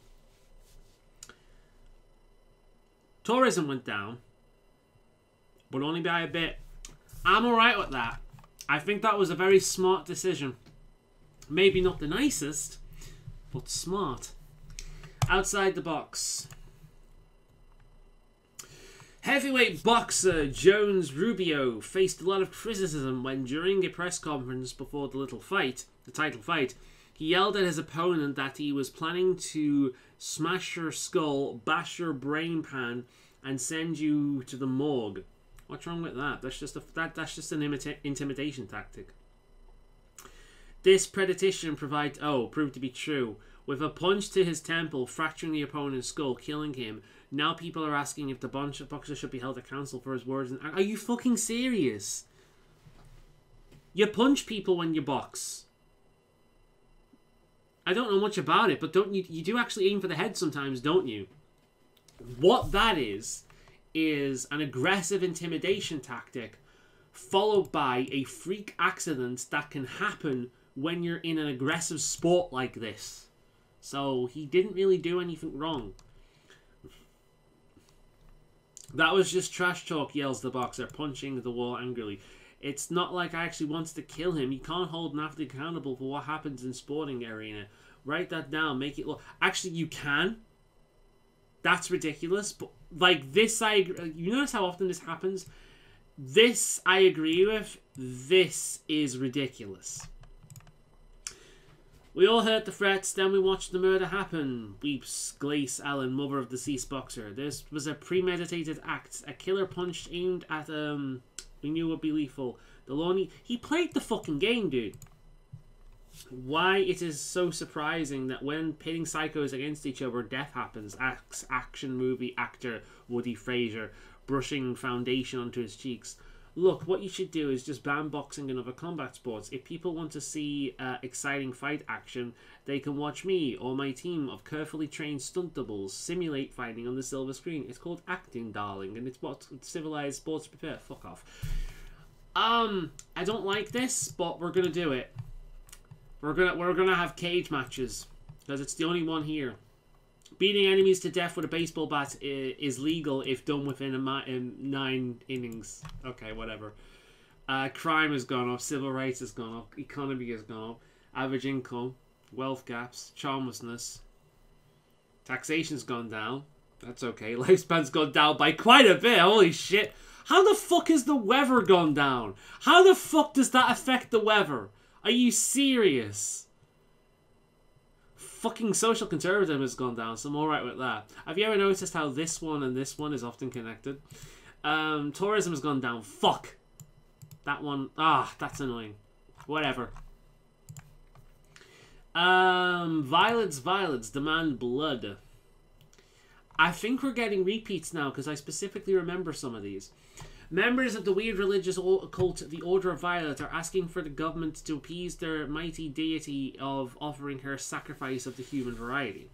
Tourism went down. But only by a bit. I'm alright with that. I think that was a very smart decision. Maybe not the nicest, but smart. Outside the box. Heavyweight boxer Jones Rubio faced a lot of criticism when, during a press conference before the title fight, he yelled at his opponent that he was planning to smash your skull, bash your brain pan, and send you to the morgue. What's wrong with that? That's just an intimidation tactic. This prediction proved to be true. With a punch to his temple, fracturing the opponent's skull, killing him. Now people are asking if the boxer should be held accountable for his words. Are you fucking serious? You punch people when you box. I don't know much about it, but don't you do actually aim for the head sometimes, don't you? What that is an aggressive intimidation tactic followed by a freak accident that can happen when you're in an aggressive sport like this. So he didn't really do anything wrong. That was just trash talk, yells the boxer, punching the wall angrily. It's not like I actually wanted to kill him. You can't hold an athlete accountable for what happens in sporting arena. Write that down, make it look... Actually, you can. That's ridiculous. But, like, this, you notice how often this happens? This, I agree with. This is ridiculous. We all heard the threats, then we watched the murder happen, weeps Glace Allen, mother of the deceased boxer. This was a premeditated act. A killer punch aimed at, we knew would be lethal. He played the fucking game, dude. Why it is so surprising that when pitting psychos against each other, death happens. Action movie actor Woody Frazier brushing foundation onto his cheeks. Look, what you should do is just ban boxing and other combat sports. If people want to see exciting fight action, they can watch me or my team of carefully trained stunt doubles simulate fighting on the silver screen. It's called acting, darling, and it's what civilized sports prepare. Fuck off. I don't like this, but we're gonna do it. We're gonna have cage matches because it's the only one here. Beating enemies to death with a baseball bat is legal if done within 9 innings. Okay, whatever. Crime has gone up. Civil rights has gone up. Economy has gone up. Average income. Wealth gaps. Charmlessness. Taxation's gone down. That's okay. Lifespan's gone down by quite a bit. Holy shit. How the fuck has the weather gone down? How the fuck does that affect the weather? Are you serious? Fucking social conservatism has gone down, so I'm alright with that. Have you ever noticed how this one and this one is often connected? Tourism has gone down. Fuck. That one. That's annoying. Whatever. Violence demand blood. I think we're getting repeats now, because I specifically remember some of these. Members of the weird religious cult, the Order of Violet, are asking for the government to appease their mighty deity of offering her sacrifice of the human variety.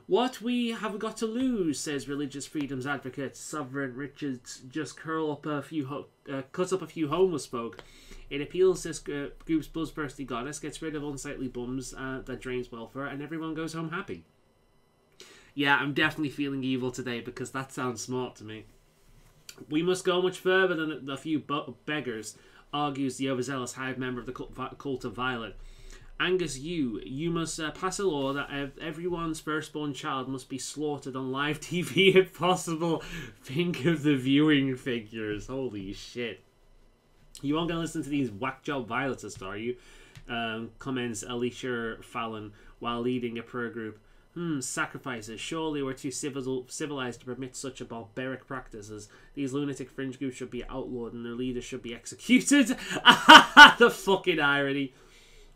What we have got to lose, says religious freedoms advocate Sovereign Richards, just cut up a few homeless folk. It appeals this group's bloodthirsty goddess, gets rid of unsightly bums that drains welfare, and everyone goes home happy. Yeah, I'm definitely feeling evil today because that sounds smart to me. We must go much further than a few beggars, argues the overzealous hive member of the cult of Violet. Angus, you must pass a law that everyone's firstborn child must be slaughtered on live TV if possible. Think of the viewing figures. Holy shit. You aren't going to listen to these whack job Violetists, are you? comments Alicia Fallon while leading a prayer group. Sacrifices. Surely we're too civilized to permit such a barbaric practices. These lunatic fringe groups should be outlawed and their leaders should be executed. The fucking irony.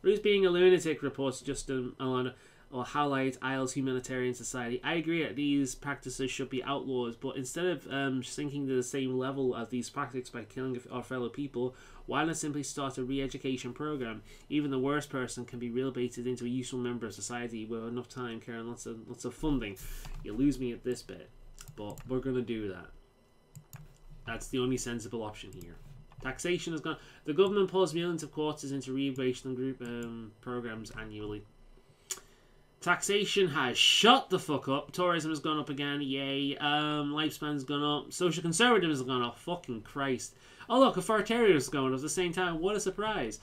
Who's being a lunatic, reports Justin Alana or Howlite Isle's Humanitarian Society. I agree that these practices should be outlawed, but instead of sinking to the same level as these practices by killing our fellow people, why not simply start a re-education program? Even the worst person can be rehabilitated into a useful member of society with enough time, care, and lots of funding. You lose me at this bit, but we're going to do that. That's the only sensible option here. Taxation has gone. The government pours millions of quarters into rehabilitation group programs annually. Taxation has shut the fuck up. Tourism has gone up again. Yay. Lifespan's gone up. Social conservatism has gone up. Fucking Christ. Oh look, authoritarianism is going up at the same time. What a surprise.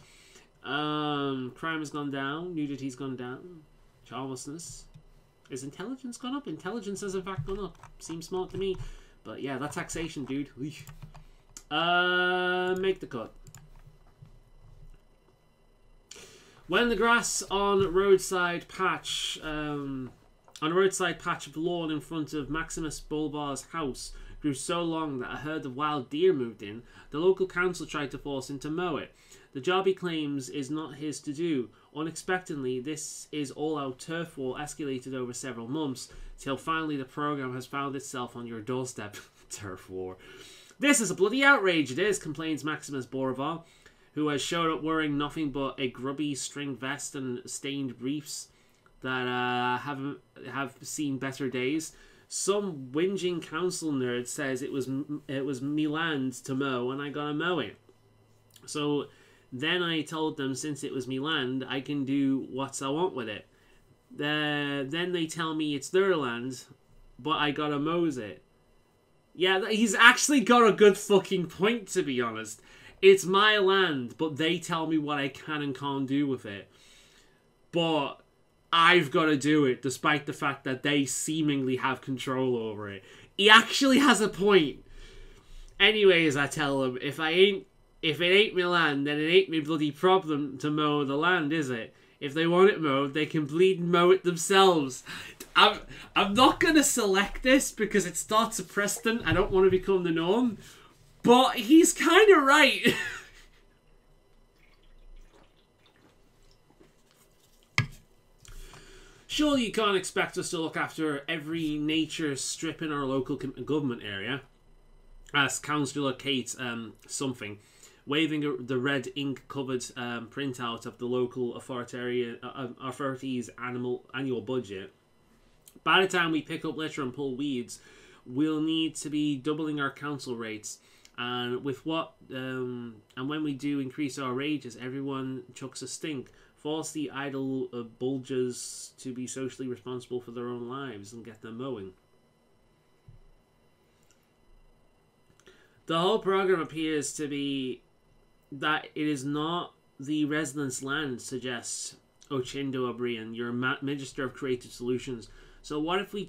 Crime has gone down. Nudity's gone down. Childlessness. Is intelligence gone up? Intelligence has in fact gone up. Seems smart to me. But yeah, that taxation, dude. Make the cut. When the grass on a roadside patch of lawn in front of Maximus Bulbar's house grew so long that a herd of wild deer moved in, the local council tried to force him to mow it. The job he claims is not his to do. Unexpectedly, this is all-out turf war escalated over several months, till finally the program has found itself on your doorstep. Turf war. This is a bloody outrage, it is, complains Maximus Bolivar, who has showed up wearing nothing but a grubby string vest and stained briefs that have seen better days. Some whinging council nerd says it was me land to mow and I gotta mow it. So then I told them since it was me land, I can do what I want with it. Then they tell me it's their land, but I gotta mow it. Yeah, he's actually got a good fucking point, to be honest. It's my land, but they tell me what I can and can't do with it. But I've got to do it, despite the fact that they seemingly have control over it. He actually has a point. Anyways, I tell him, if it ain't my land, then it ain't my bloody problem to mow the land, is it? If they want it mowed, they can bleed and mow it themselves. I'm not going to select this because it starts a precedent. I don't want to become the norm. But he's kind of right. Surely you can't expect us to look after every nature strip in our local government area. As Councillor Kate something, waving the red ink-covered printout of the local authorities' annual budget. By the time we pick up litter and pull weeds, we'll need to be doubling our council rates. And when we do increase our wages, everyone chucks a stink. Force the idle bulgers to be socially responsible for their own lives and get them mowing. The whole program appears to be that it is not the residents' land, suggests Ochindo O'Brien, your Minister of Creative Solutions. So what if we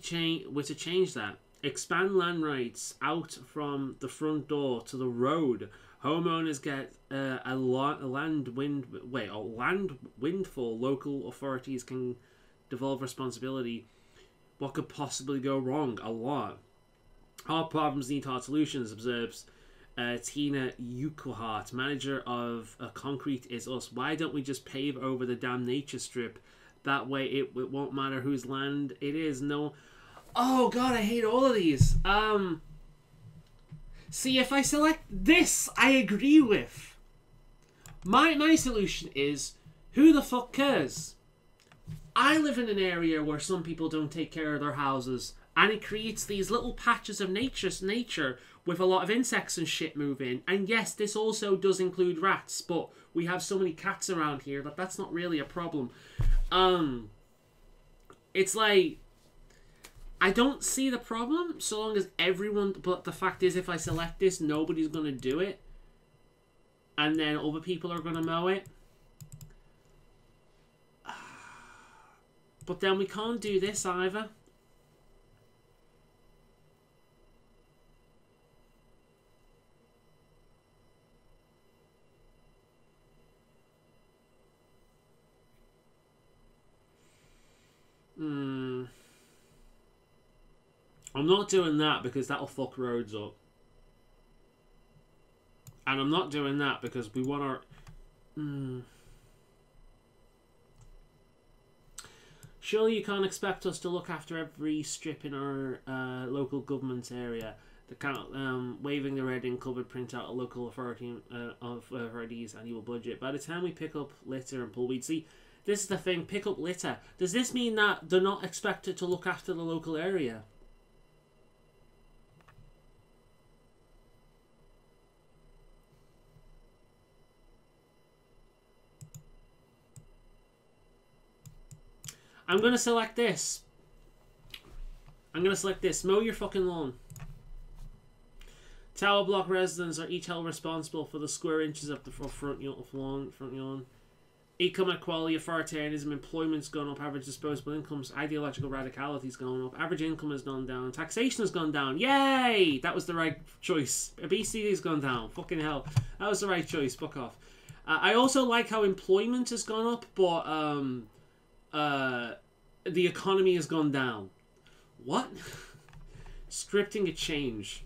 were to change that? Expand land rights out from the front door to the road. Homeowners get a land windfall. Local authorities can devolve responsibility. What could possibly go wrong? A lot. Our problems need hard solutions, observes Tina Yukohart, manager of Concrete Is Us. Why don't we just pave over the damn nature strip? That way it won't matter whose land it is. No. Oh god, I hate all of these. See, if I select this, I agree with. My solution is, who the fuck cares? I live in an area where some people don't take care of their houses, and it creates these little patches of nature with a lot of insects and shit moving. And yes, this also does include rats, but we have so many cats around here that that's not really a problem. It's like, I don't see the problem so long as everyone... But the fact is, if I select this, nobody's going to do it. And then other people are going to mow it. But then we can't do this either. I'm not doing that because that'll fuck roads up. And I'm not doing that because we want our... Surely you can't expect us to look after every strip in our local government area. Waving the red ink covered print out a local authority's annual budget. By the time we pick up litter and pull weed, see, this is the thing, pick up litter. Does this mean that they're not expected to look after the local area? I'm going to select this. Mow your fucking lawn. Tower block residents are each held responsible for the square inches of the front yawn. Economic equality, authoritarianism, employment's gone up, average disposable incomes, ideological radicality's gone up, average income has gone down, taxation has gone down. Yay! That was the right choice. Obesity's gone down. Fucking hell. That was the right choice. Fuck off. I also like how employment has gone up, but the economy has gone down. What? Scripting a change.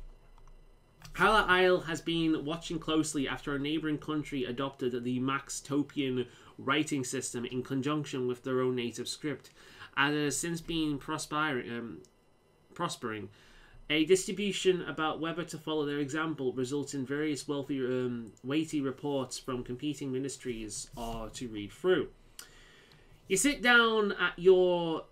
Howlite Isle has been watching closely after a neighbouring country adopted the Maxtopian writing system in conjunction with their own native script, and it has since been prospering. A distribution about whether to follow their example results in various weighty reports from competing ministries to read through. You sit down at your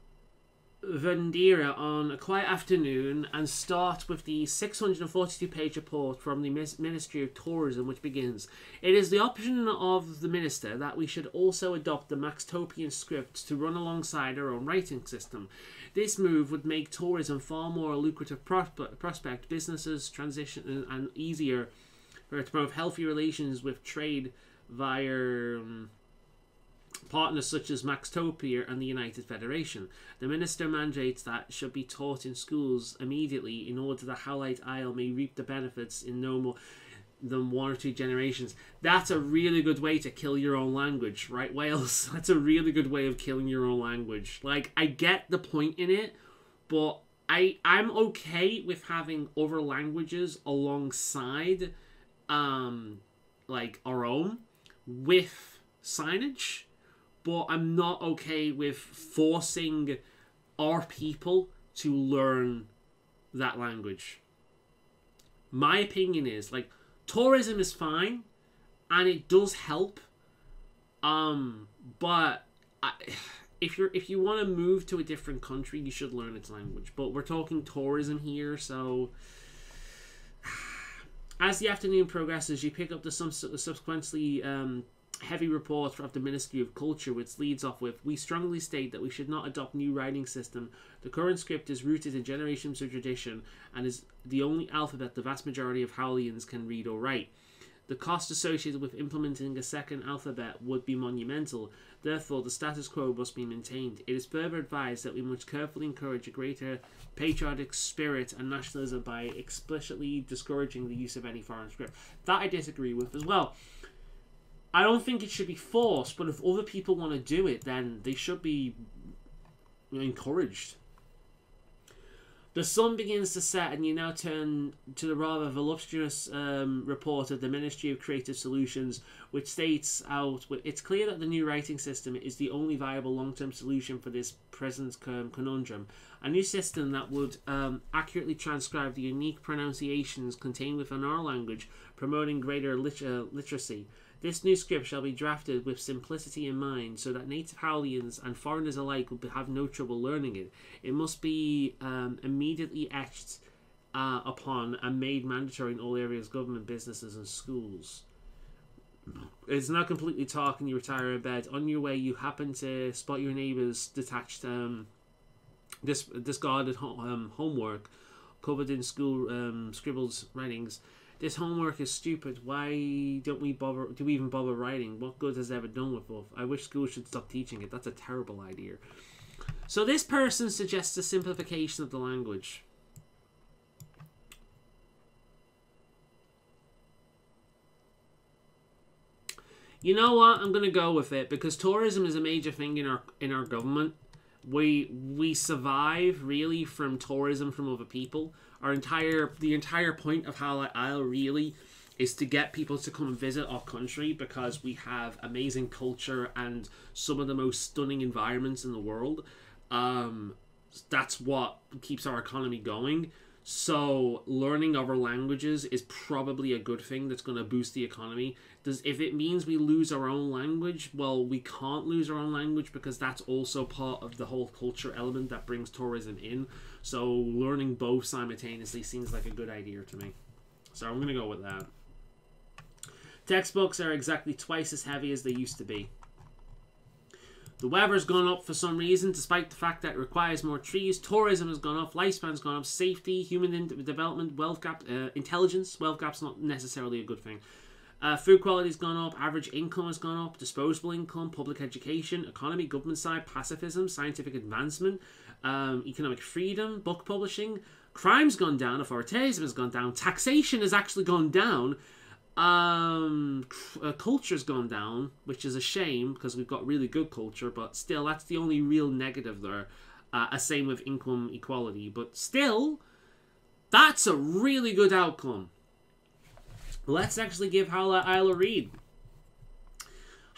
Vendira on a quiet afternoon and start with the 642-page report from the Ministry of Tourism, which begins, "It is the opinion of the Minister that we should also adopt the Maxtopian script to run alongside our own writing system. This move would make tourism far more a lucrative prospect, businesses transition and easier for it to promote healthy relations with trade via partners such as Maxtopia and the United Federation. The Minister mandates that should be taught in schools immediately in order that Howlite Isle may reap the benefits in no more than 1 or 2 generations." That's a really good way to kill your own language, right, Wales? That's a really good way of killing your own language. Like, I get the point in it, but I'm okay with having other languages alongside like our own with signage. But I'm not okay with forcing our people to learn that language. My opinion is, like, tourism is fine, and it does help. But if you want to move to a different country, you should learn its language. But we're talking tourism here, so as the afternoon progresses, you pick up the subsequently heavy report of the Ministry of Culture, which leads off with, "We strongly state that we should not adopt new writing system. The current script is rooted in generations of tradition and is the only alphabet the vast majority of Howlians can read or write. The cost associated with implementing a second alphabet would be monumental. Therefore, the status quo must be maintained. It is further advised that we must carefully encourage a greater patriotic spirit and nationalism by explicitly discouraging the use of any foreign script." That I disagree with as well. I don't think it should be forced, but if other people want to do it, then they should be encouraged. The sun begins to set, and you now turn to the rather voluptuous report of the Ministry of Creative Solutions, which states out, "It's clear that the new writing system is the only viable long-term solution for this present conundrum. A new system that would accurately transcribe the unique pronunciations contained within our language, promoting greater literacy. This new script shall be drafted with simplicity in mind, so that native Howlians and foreigners alike will have no trouble learning it. It must be immediately etched upon and made mandatory in all areas of government, businesses, and schools. It's not completely dark and you retire in bed. On your way, you happen to spot your neighbour's detached, discarded homework covered in school scribbled writings. This homework is stupid. Why don't we bother? Do we even bother writing? What good has it ever done with us? I wish schools should stop teaching it. That's a terrible idea." So this person suggests a simplification of the language. You know what? I'm going to go with it because tourism is a major thing in our government. We survive really from tourism from other people. The entire point of Howlite Isle really is to get people to come and visit our country because we have amazing culture and some of the most stunning environments in the world. That's what keeps our economy going. So learning other languages is probably a good thing that's going to boost the economy. If it means we lose our own language, well, we can't lose our own language because that's also part of the whole culture element that brings tourism in. So learning both simultaneously seems like a good idea to me. So I'm going to go with that. Textbooks are exactly twice as heavy as they used to be. The weather's gone up for some reason, despite the fact that it requires more trees. Tourism has gone up, lifespan's gone up, safety, human development, wealth gap, intelligence. Wealth gap's not necessarily a good thing. Food quality's gone up, average income has gone up, disposable income, public education, economy, government side, pacifism, scientific advancement, economic freedom, book publishing. Crime's gone down, authoritarianism has gone down, taxation has actually gone down. Culture's gone down, which is a shame because we've got really good culture, but still that's the only real negative there. Same with income equality, but still that's a really good outcome. Let's actually give Howlite Isle a read.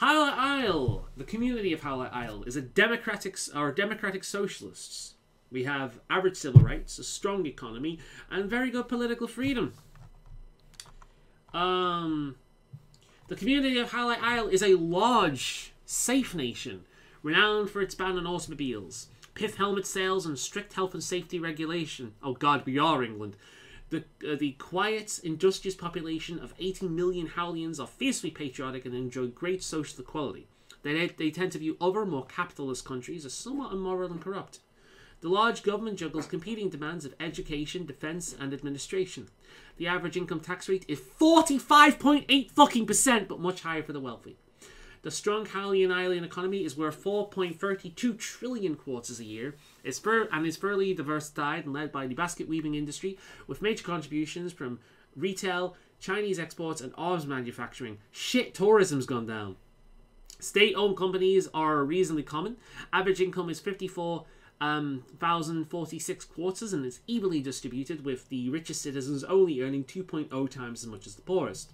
Howlite Isle, the community of Howlite Isle, is a democratic socialists. We have average civil rights, a strong economy, and very good political freedom. The community of Howlite Isle is a large, safe nation, renowned for its ban on automobiles, pith helmet sales, and strict health and safety regulation. Oh God, we are England. The quiet, industrious population of 18 million Howlians are fiercely patriotic and enjoy great social equality. They tend to view other, more capitalist countries as somewhat immoral and corrupt. The large government juggles competing demands of education, defence, and administration. The average income tax rate is 45.8%, but much higher for the wealthy. The strong Howlian Island economy is worth 4.32 trillion quarters a year. It's fairly diversified and led by the basket weaving industry, with major contributions from retail, Chinese exports, and arms manufacturing. Shit, tourism's gone down. State-owned companies are reasonably common. Average income is 54,046 quarters and is evenly distributed, with the richest citizens only earning 2.0 times as much as the poorest.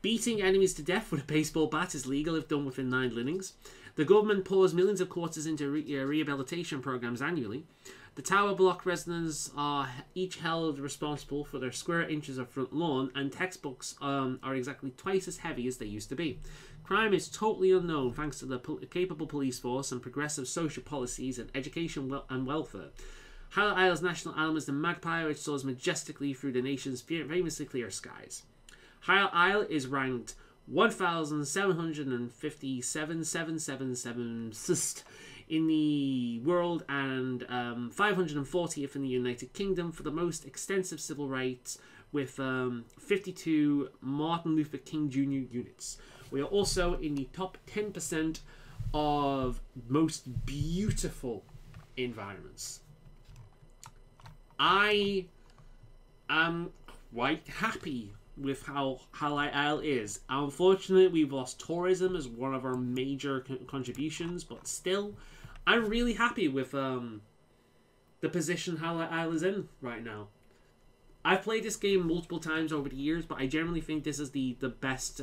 Beating enemies to death with a baseball bat is legal if done within 9 innings. The government pours millions of quarters into rehabilitation programs annually. The tower block residents are each held responsible for their square inches of front lawn, and textbooks are exactly twice as heavy as they used to be. Crime is totally unknown thanks to the capable police force and progressive social policies and education and welfare. Howlite Isle's national animal is the magpie, which soars majestically through the nation's famously clear skies. Howlite Isle is ranked 1,757 in the world and 540th in the United Kingdom for the most extensive civil rights, with 52 Martin Luther King Jr. units. We are also in the top 10% of most beautiful environments. I am quite happy with how Howlite Isle is. Unfortunately, we've lost tourism as one of our major contributions, but still, I'm really happy with the position Howlite Isle is in right now. I've played this game multiple times over the years, but I generally think this is the best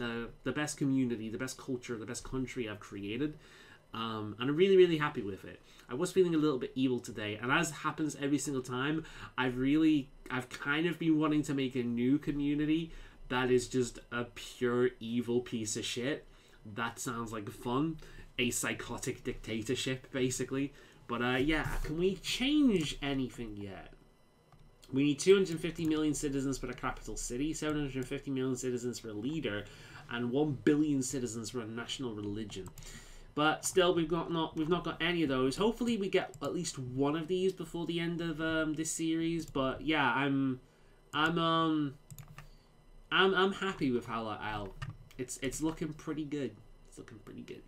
community, the best culture, the best country I've created. And I'm really, really happy with it. I was feeling a little bit evil today, and as happens every single time, I've kind of been wanting to make a new community that is just a pure evil piece of shit. That sounds like fun. A psychotic dictatorship, basically. But yeah, can we change anything yet? We need 250 million citizens for the capital city, 750 million citizens for a leader, and 1 billion citizens for a national religion. But still, we've not got any of those. Hopefully, we get at least one of these before the end of this series. But yeah, I'm happy with Howlite Isle. It's looking pretty good. It's looking pretty good.